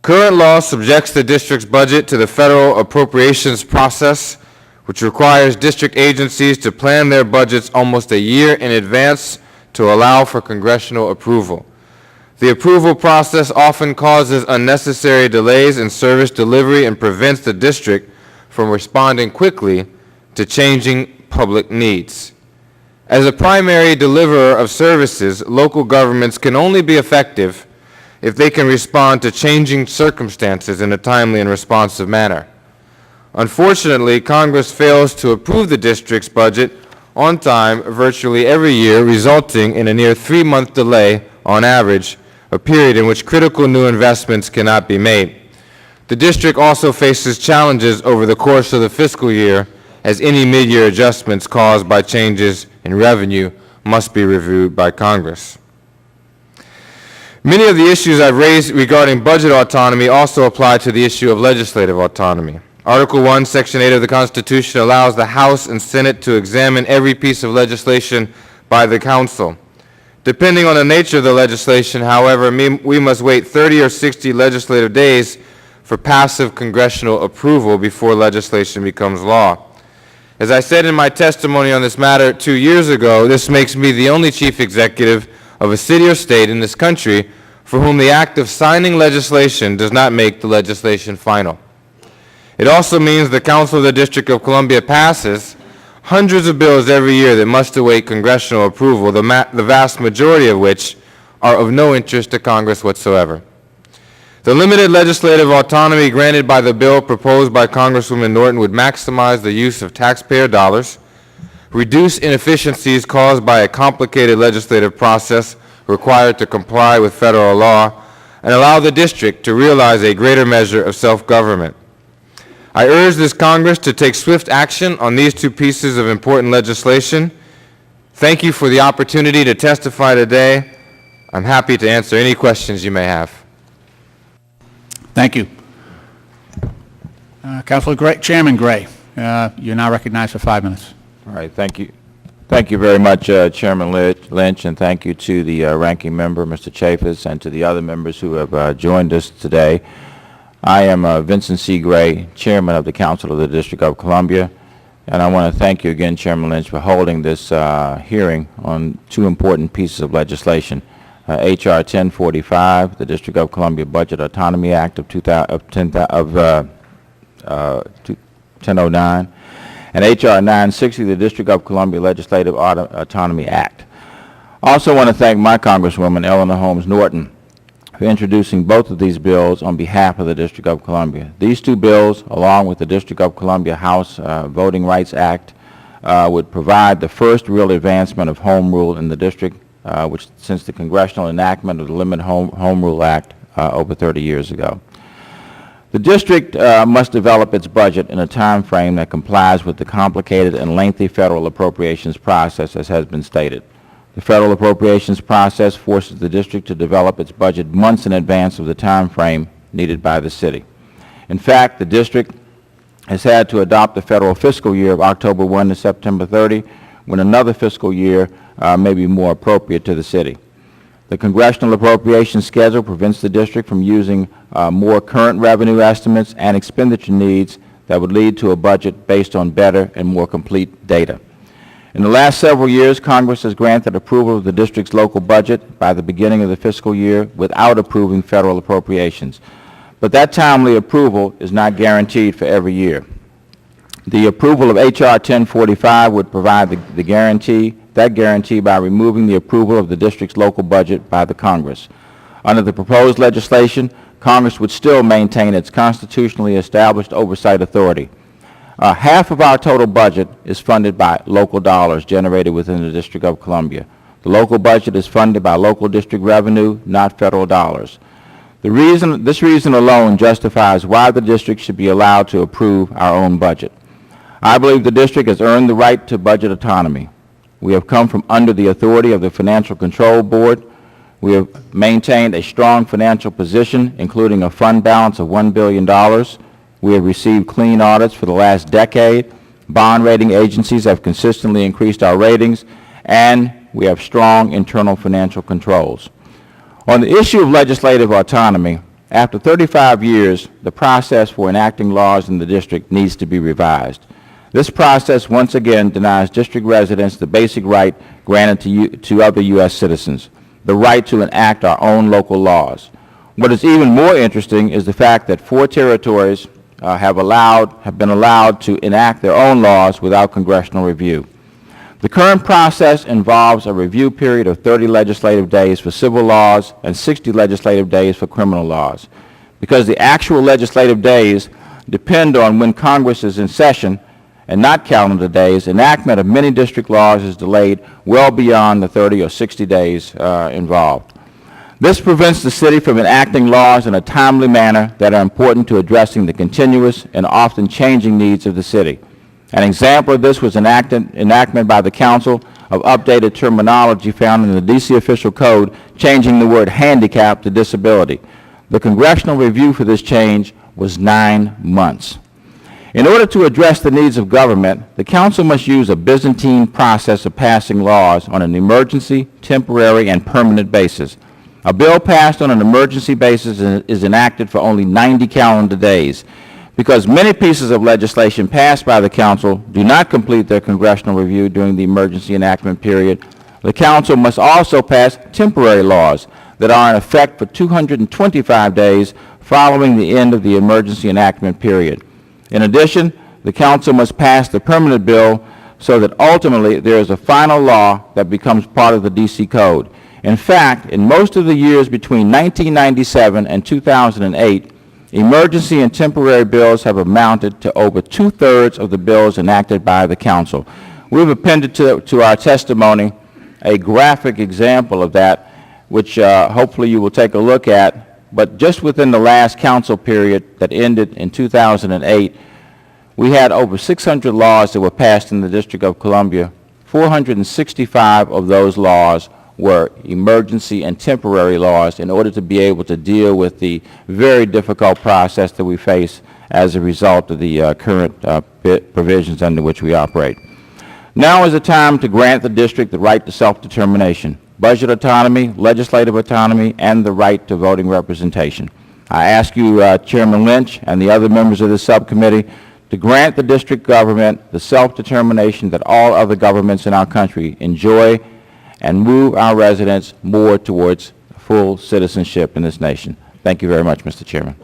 Current law subjects the district's budget to the federal appropriations process, which requires district agencies to plan their budgets almost a year in advance to allow for congressional approval. The approval process often causes unnecessary delays in service delivery and prevents the district from responding quickly to changing public needs. As a primary deliverer of services, local governments can only be effective if they can respond to changing circumstances in a timely and responsive manner. Unfortunately, Congress fails to approve the district's budget on time virtually every year, resulting in a near 3-month delay on average, a period in which critical new investments cannot be made. The district also faces challenges over the course of the fiscal year, as any mid-year adjustments caused by changes in revenue must be reviewed by Congress. Many of the issues I've raised regarding budget autonomy also apply to the issue of legislative autonomy. Article 1, Section 8 of the Constitution allows the House and Senate to examine every piece of legislation by the Council. Depending on the nature of the legislation, however, we must wait 30 or 60 legislative days for passive congressional approval before legislation becomes law. As I said in my testimony on this matter 2 years ago, this makes me the only chief executive of a city or state in this country for whom the act of signing legislation does not make the legislation final. It also means the Council of the District of Columbia passes hundreds of bills every year that must await congressional approval, the vast majority of which are of no interest to Congress whatsoever. The limited legislative autonomy granted by the bill proposed by Congresswoman Norton would maximize the use of taxpayer dollars, reduce inefficiencies caused by a complicated legislative process required to comply with federal law, and allow the district to realize a greater measure of self-government. I urge this Congress to take swift action on these two pieces of important legislation. Thank you for the opportunity to testify today. I'm happy to answer any questions you may have. Thank you. Councilor Gray, Chairman Gray, you're now recognized for 5 minutes. All right, thank you. Thank you very much, Chairman Lynch, and thank you to the ranking member, Mr. Chaffetz, and to the other members who have joined us today. I am Vincent C. Gray, Chairman of the Council of the District of Columbia, and I want to thank you again, Chairman Lynch, for holding this hearing on two important pieces of legislation. H.R. 1045, the District of Columbia Budget Autonomy Act of 1009, and H.R. 960, the District of Columbia Legislative Autonomy Act. I also want to thank my Congresswoman, Eleanor Holmes Norton, for introducing both of these bills on behalf of the District of Columbia. These two bills, along with the District of Columbia House Voting Rights Act, would provide the first real advancement of home rule in the district, which since the congressional enactment of the Limited Home Rule Act over 30 years ago. The district must develop its budget in a time frame that complies with the complicated and lengthy federal appropriations process, as has been stated. The federal appropriations process forces the district to develop its budget months in advance of the time frame needed by the city. In fact, the district has had to adopt the federal fiscal year of October 1 to September 30, when another fiscal year may be more appropriate to the city. The congressional appropriation schedule prevents the district from using more current revenue estimates and expenditure needs that would lead to a budget based on better and more complete data. In the last several years, Congress has granted approval of the district's local budget by the beginning of the fiscal year without approving federal appropriations. But that timely approval is not guaranteed for every year. The approval of H.R. 1045 would provide that guarantee by removing the approval of the district's local budget by the Congress. Under the proposed legislation, Congress would still maintain its constitutionally established oversight authority. Half of our total budget is funded by local dollars generated within the District of Columbia. The local budget is funded by local district revenue, not federal dollars. This reason alone justifies why the district should be allowed to approve our own budget. I believe the district has earned the right to budget autonomy. We have come from under the authority of the Financial Control Board. We have maintained a strong financial position, including a fund balance of $1 billion. We have received clean audits for the last decade. Bond rating agencies have consistently increased our ratings, and we have strong internal financial controls. On the issue of legislative autonomy, After 35 years, the process for enacting laws in the district needs to be revised. This process once again denies district residents the basic right granted to other U.S. citizens, the right to enact our own local laws. What is even more interesting is the fact that 4 territories have been allowed to enact their own laws without congressional review. The current process involves a review period of 30 legislative days for civil laws and 60 legislative days for criminal laws. Because the actual legislative days depend on when Congress is in session and not calendar days, enactment of many district laws is delayed well beyond the 30 or 60 days involved. This prevents the city from enacting laws in a timely manner that are important to addressing the continuous and often changing needs of the city. An example of this was enactment by the Council of updated terminology found in the D.C. Official Code, changing the word handicap to disability. The congressional review for this change was 9 months. In order to address the needs of government, the Council must use a Byzantine process of passing laws on an emergency, temporary, and permanent basis. A bill passed on an emergency basis is enacted for only 90 calendar days. Because many pieces of legislation passed by the Council do not complete their congressional review during the emergency enactment period, the Council must also pass temporary laws that are in effect for 225 days following the end of the emergency enactment period. In addition, the Council must pass the permanent bill so that ultimately there is a final law that becomes part of the D.C. Code. In fact, in most of the years between 1997 and 2008, emergency and temporary bills have amounted to over 2/3 of the bills enacted by the Council. We've appended to our testimony a graphic example of that, which hopefully you will take a look at. But just within the last Council period that ended in 2008, we had over 600 laws that were passed in the District of Columbia. 465 of those laws were emergency and temporary laws in order to be able to deal with the very difficult process that we face as a result of the current provisions under which we operate. Now is the time to grant the district the right to self-determination, budget autonomy, legislative autonomy, and the right to voting representation. I ask you, Chairman Lynch and the other members of the subcommittee, to grant the district government the self-determination that all other governments in our country enjoy and move our residents more towards full citizenship in this nation. Thank you very much, Mr. Chairman.